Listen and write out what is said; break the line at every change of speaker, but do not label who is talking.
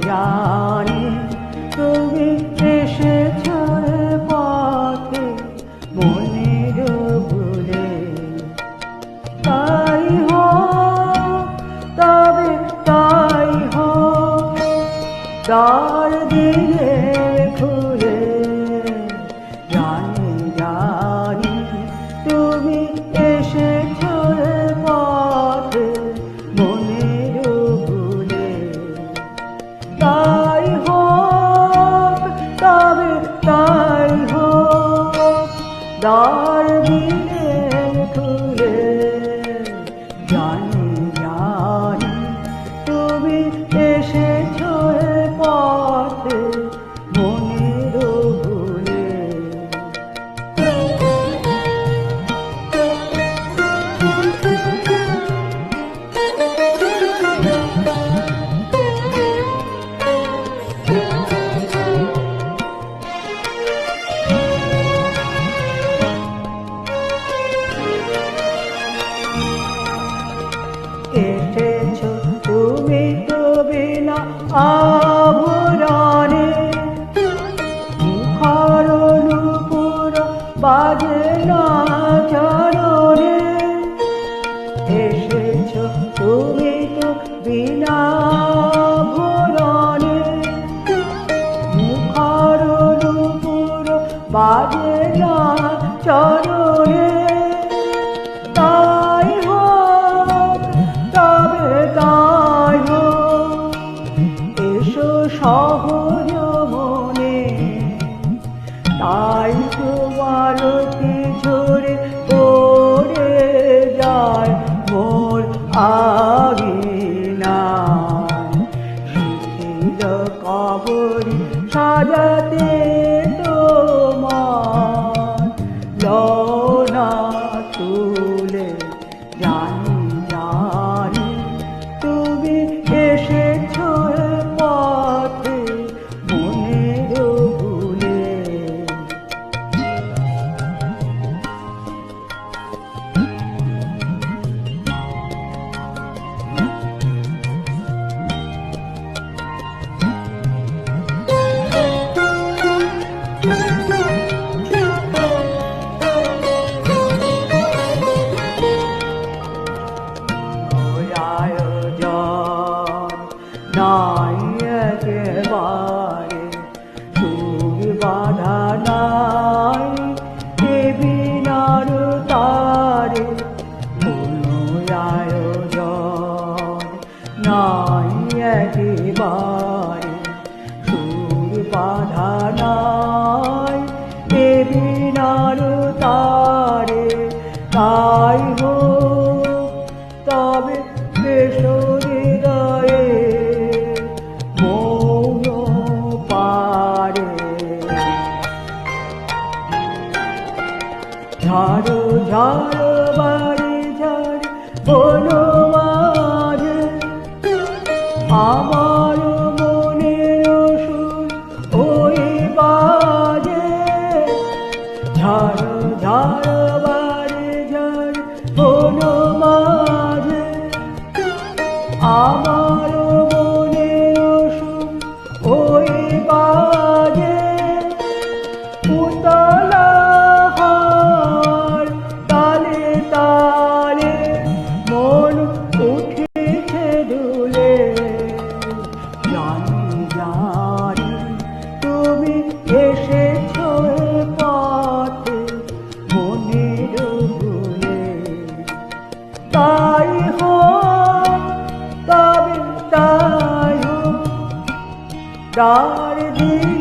জানি তুমি এসেছো পথে মনের ভুলে, তাই হোক তবে তাই হোক দ্বার দিলে খুলে। জানি জানি তুমি এসেছো পথে মনের ভুলে, তাই হোক তবে তাই হোক দ্বার দিলে খুলে। জানি জানি তুমি এসেছো পথে মনের ভুলে। এসেছো তুমি তো বিনা আভরণে, মুখর নূপুর বাজে না চরণে। এসেছো তুমি তো বিনা আভরণে, মুখর নূপুর বাজে না চরণে। তাই হোক তবে তাই হোক এসো সহজ মনে, তাই তোমারতি ঝরে পড়ে যায় মোর আঙিনায়। শিথিল কবরী সাজাতে তোমার লনা তুলে। জানি জানি তুমি এসেছো পথে মনের ভুলে। নাই একেবারে সুর বাধা নাই এ বিনার তারে, কোনো আয়োজন নাই একেবারে সুর বাধা নাই এ বিনার তারে। তাই হোক তবে এসো হৃদয়ে মৌন পারে। ঝাড়ো ঝাড়ো বাড়ি ঝাড় বনো মাঝে, আমার মনের সুর ওই বাজে। ঝাড়ো ঝাড়ো বাড়ি ঝাড় বনো মাঝে, আমার মনের সুর ওই বাজে। উতলা হার তালে তালে মন উঠেছে দুলে। জানি জানি তুমি এসেছো পথে মনের ভুলে, তাই হোক তবে তাই হোক দ্বার দিলে